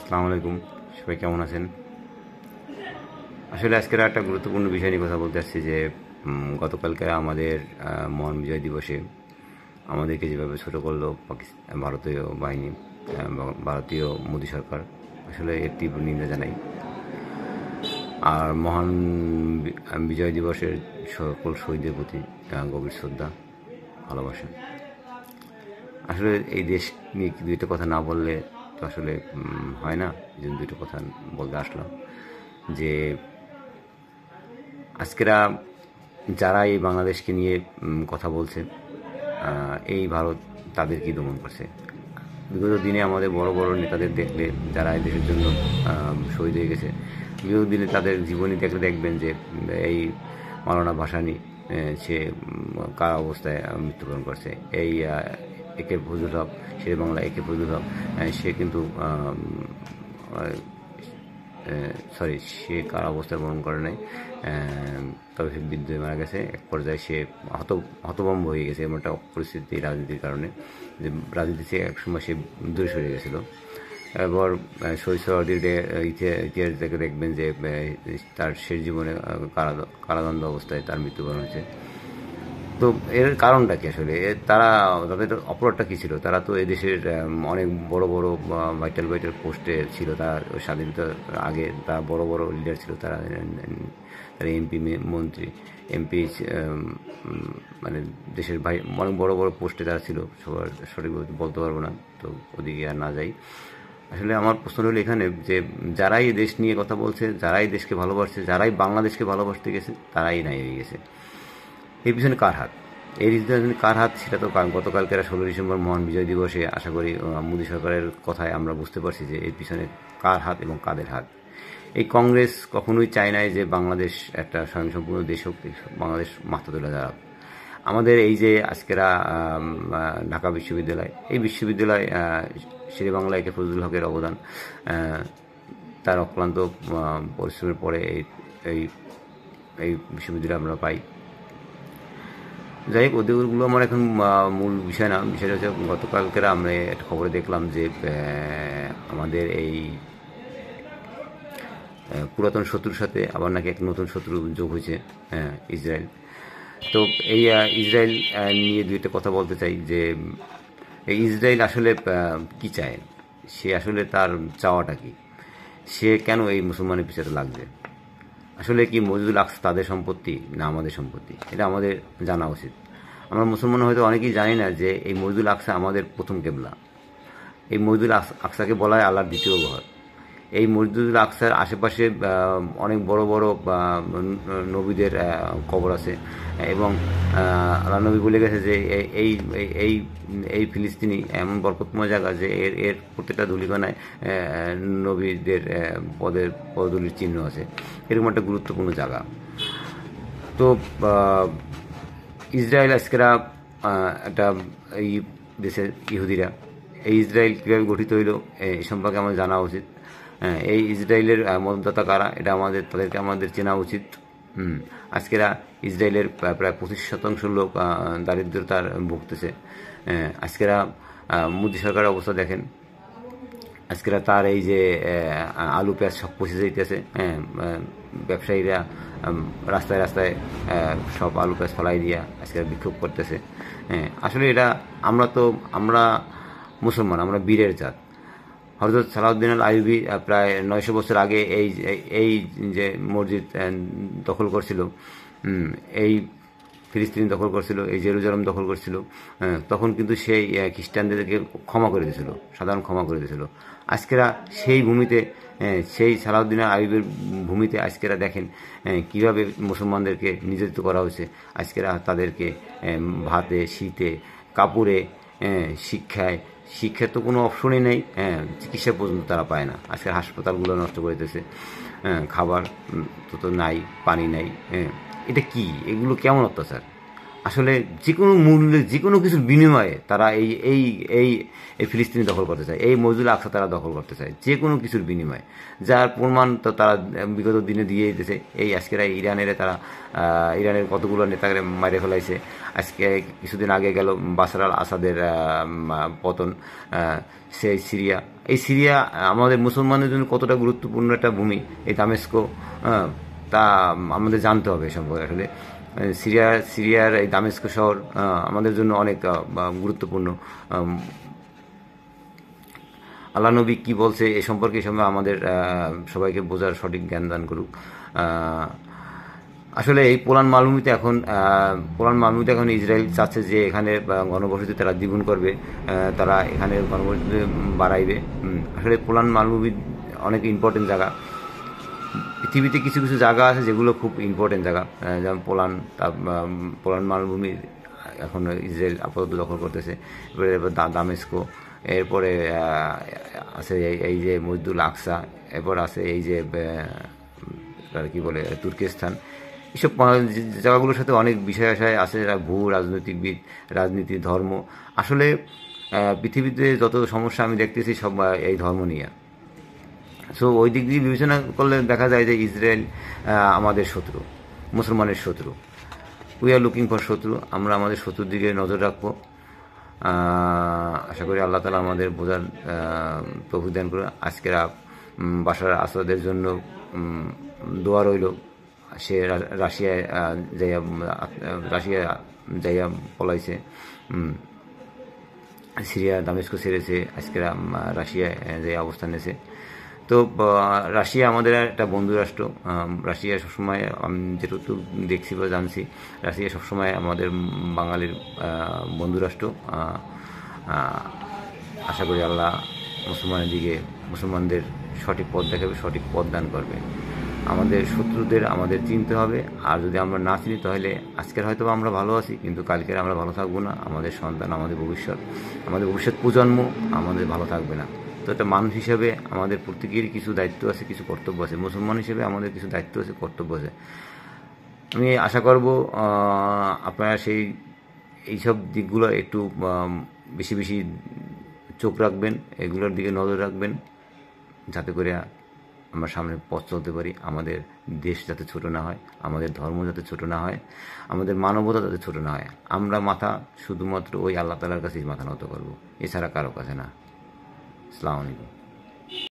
আসসালামু আলাইকুম। সবাই কেমন আছেন? আসলে আজকের একটা গুরুত্বপূর্ণ বিষয় নিয়ে কথা বলতে আসছি যে গতকালকে আমাদের মহান বিজয় দিবসে আমাদেরকে যেভাবে ছোটো করলো ভারতীয় বাহিনী, ভারতীয় মোদী সরকার, আসলে এর তীব্র নিন্দা জানাই। আর মহান বিজয় দিবসের সকল শহীদের প্রতি গভীর শ্রদ্ধা, ভালোবাসা। আসলে এই দেশ নিয়ে দুইটা কথা না বললে তো আসলে হয় না। এই জন্য দুইটা কথা বলতে আসলাম যে আজকেরা যারা এই বাংলাদেশকে নিয়ে কথা বলছে, এই ভারত তাদেরকেই দমন করছে। বিগত দিনে আমাদের বড় বড় নেতাদের দেখলে, যারা এই দেশের জন্য শহীদ হয়ে গেছে, বিগত দিনে তাদের জীবনী দেখলে দেখবেন যে এই মাওলানা ভাসানী, সে কারা অবস্থায় মৃত্যুবরণ করছে। এই একে ফজলুল হক, শেরে বাংলা একে ফজলুল হক, সে কিন্তু সরি, সে কার অবস্থায় বরণ করে নাই, তবে সে বিদ্যুৎ মারা গেছে। এক পর্যায়ে সে হতভম্ব হয়ে গেছে এমন একটা পরিস্থিতি রাজনীতির কারণে, যে রাজনীতি থেকে একসময় সে দূরে সরে গেছিল। এবার শহীদ সোহরাওয়ার্দীর ইতিহাস থেকে দেখবেন যে তার শেষ জীবনে কারাদণ্ড অবস্থায় তার মৃত্যুবরণ হয়েছে। তো এর কারণটা কি আসলে? তারা, তাদের অপরাধটা কী ছিল? তারা তো এদেশের অনেক বড় বড় ভাইটাল ভাইটাল পোস্টে ছিল। তারা স্বাধীনতার আগে তারা বড় বড় লিডার ছিল। তারা এমপি, মন্ত্রী, এমপি, মানে দেশের অনেক বড় বড় পোস্টে তারা ছিল। সবার সঠিকভাবে বলতে পারবো না, তো ওদিকে আর না যাই। আসলে আমার প্রশ্ন হলো এখানে যে যারাই দেশ নিয়ে কথা বলছে, যারাই দেশকে ভালোবাসছে, যারাই বাংলাদেশকে ভালোবাসতে গেছে, তারাই নাই হয়ে গেছে। এর পিছনে কার হাত? এর পিছনে কার হাত সেটা তো গতকালকে 16 ডিসেম্বর মহান বিজয় দিবসে আশা করি মোদী সরকারের কথায় আমরা বুঝতে পারছি যে এর পিছনে কার হাত এবং কাদের হাত। এই কংগ্রেস কখনোই চায় নাই যে বাংলাদেশ একটা স্বয়ংসম্পূর্ণ দেশ হোক, বাংলাদেশ মাথা তুলে দাঁড়াক। আমাদের এই যে আজকেরা ঢাকা বিশ্ববিদ্যালয়, এই বিশ্ববিদ্যালয় শেরে বাংলা একে ফজলুল হকের অবদান, তার অক্লান্ত পরিশ্রমের পরে এই এই বিশ্ববিদ্যালয় আমরা পাই। যাই হোক, ওগুলো আমার এখন মূল বিষয় না। বিষয়টা হচ্ছে গতকালকেরা আমরা একটা খবরে দেখলাম যে আমাদের এই পুরাতন শত্রুর সাথে আবার নাকি এক নতুন শত্রু যোগ হয়েছে, ইসরায়েল। তো এই ইসরায়েল নিয়ে দুইটা কথা বলতে চাই যে এই ইসরায়েল আসলে কি চায়, সে আসলে তার চাওয়াটা কি, সে কেন এই মুসলমানের পিছনে লাগছে? আসলে কি মসজিদুল আকসা তাদের সম্পত্তি না আমাদের সম্পত্তি? এটা আমাদের জানা উচিত। আমরা মুসলমান হয়তো অনেকেই জানি না যে এই মসজিদুল আকসা আমাদের প্রথম কেবলা। এই মসজিদুল আকসাকে বলা হয় আল্লাহর দ্বিতীয় ঘর। এই মসজিদুল আকসার আশেপাশে অনেক বড় বড় নবীদের কবর আছে, এবং আল্লাহ নবী বলে গেছে যে এই এই এই ফিলিস্তিনি এমন বরকতময় জায়গা যে এর প্রত্যেকটা ধূলিকণায় নবীদের পদধূলির চিহ্ন আছে। এরকম একটা গুরুত্বপূর্ণ জায়গা। তো ইসরায়েল আজকেরা একটা এই দেশের ইহুদিরা, এই ইসরায়েল কীভাবে গঠিত হইল এই সম্পর্কে আমাদের জানা উচিত। এই ইসরায়েলের মদতদাতা কারা, এটা তাদেরকে আমাদের চেনা উচিত। আজকেরা ইসরায়েলের প্রায় 25% লোক দারিদ্রতার ভুগতেছে। আজকেরা মোদী সরকারের অবস্থা দেখেন। আজকেরা তার এই যে আলু পেঁয়াজ সব পচে যাইতেছে, ব্যবসায়ীরা রাস্তায় রাস্তায় সব আলু পেঁয়াজ ফেলাই দিয়া আজকে বিক্ষোভ করতেছে। আসলে এটা আমরা মুসলমান, আমরা বীরের জাত। হযরত সালাউদ্দিন আল আইয়ুবী প্রায় 900 বছর আগে এই যে মসজিদ দখল করছিল, এই ফিলিস্তিন দখল করছিল, এই জেরুজালেম দখল করছিল, তখন কিন্তু সেই খ্রিস্টানদেরকে ক্ষমা করে দিয়েছিল, সাধারণ ক্ষমা করে দিয়েছিল। আজকেরা সেই ভূমিতে, সেই সালাউদ্দিন আইয়ুবের ভূমিতে আজকেরা দেখেন কীভাবে মুসলমানদেরকে নির্যাতিত করা হয়েছে। আজকেরা তাদেরকে ভাতে, শীতে, কাপড়ে, শিক্ষার তো কোনো অপশনই নেই, চিকিৎসা পর্যন্ত তারা পায় না। আজকে হাসপাতালগুলো নষ্ট করে দিতেছে, খাবার তো নাই, পানি নাই। এটা কি? এগুলো কেমন অত্যাচার? আসলে যে কোনো মূল্যে যে কোনো কিছুর বিনিময়ে তারা এই এই এই এই ফিলিস্তিনি দখল করতে চায়, এই মসজিদুল আকসা তারা দখল করতে চায় যে কোনো কিছুর বিনিময়ে, যার প্রমাণ তো তারা বিগত দিনে দিয়ে দিতেছে। এই আজকের ইরানের তারা ইরানের কতগুলো নেতাকে মারে ফেলাইছে। আজকে কিছুদিন আগে গেল বাশার আল আসাদের পতন, সেই সিরিয়া, এই সিরিয়া আমাদের মুসলমানদের জন্য কতটা গুরুত্বপূর্ণ একটা ভূমি, এই দামেস্কো, তা আমাদের জানতে হবে সম্পর্কে। আসলে সিরিয়ার এই দামেস্কো শহর আমাদের জন্য অনেক গুরুত্বপূর্ণ। আল্লাহ নবী কি বলছে এ সম্পর্কে আমাদের সবাইকে বোঝার সঠিক জ্ঞান দান করুক। আসলে এই পোলান মালভূমিতে এখন ইসরায়েল চাচ্ছে যে এখানে ঘনবসতি তারা দ্বিগুণ করবে, তারা এখানে ঘনবসতি বাড়াইবে। আসলে পোলান মালভূমি অনেক ইম্পর্টেন্ট জায়গা। পৃথিবীতে কিছু কিছু জায়গা আছে যেগুলো খুব ইম্পর্টেন্ট জায়গা, যেমন পোলান মালভূমি এখন ইসরায়েল আপাতত দখল করতেছে। এরপরে দামেস্কো, এরপরে আছে এই যে মসজিদুল আকসা, এরপর আছে এই যে কি বলে তুর্কিস্তান। এইসব জায়গাগুলোর সাথে অনেক বিষয় আছে, ভূ রাজনৈতিকবিদ, রাজনীতি, ধর্ম। আসলে পৃথিবীতে যত সমস্যা আমি দেখতেছি সব এই ধর্ম নিয়ে। সো ওই দিক দিয়ে বিবেচনা করলে দেখা যায় যে ইসরায়েল আমাদের শত্রু, মুসলমানের শত্রু। উই আর লুকিং ফর শত্রু। আমরা আমাদের শত্রুর দিকে নজর রাখবো। আশা করি আল্লাহ তাআলা আমাদের বোঝার তৌফিক দান করে। আজকের বাশার আসাদের জন্য দোয়া রইল। সে রাশিয়ায় যাইয়া পলাইছে, সিরিয়া দামেস্কো ছেড়েছে, আজকে রাশিয়ায় যে অবস্থান নিয়েছে। তো রাশিয়া আমাদের একটা বন্ধু রাষ্ট্র। রাশিয়া সবসময়, আমি যেটুকু দেখছি বা জানছি, রাশিয়া সবসময় আমাদের বাঙালির বন্ধু রাষ্ট্র। আশা করি আল্লাহ মুসলমানদের সঠিক পথ দেখাবে, সঠিক পথ দান করবে। আমাদের শত্রুদের আমাদের চিনতে হবে, আর যদি আমরা না চিনি তাহলে আজকের হয়তো আমরা ভালো আছি, কিন্তু কালকের আমরা ভালো থাকবো না। আমাদের সন্তান, আমাদের ভবিষ্যৎ প্রজন্ম আমাদের ভালো থাকবে না। তো একটা মানুষ হিসেবে আমাদের প্রত্যেকেরই কিছু দায়িত্ব আছে, কিছু কর্তব্য আছে। মুসলমান হিসেবে আমাদের কিছু দায়িত্ব আছে, কর্তব্য আছে। আমি আশা করব আপনারা এইসব দিকগুলো একটু বেশি বেশি চোখ রাখবেন, এগুলোর দিকে নজর রাখবেন, যাতে করে আমরা সামনে পথ চলতে পারি। আমাদের দেশ যাতে ছোট না হয়, আমাদের ধর্ম যাতে ছোট না হয়, আমাদের মানবতা যাতে ছোট না হয়। আমরা মাথা শুধুমাত্র ওই আল্লাহ তাআলার কাছেই মাথা নত করব, এছাড়া কারো কাছে না। আসসালামু আলাইকুম।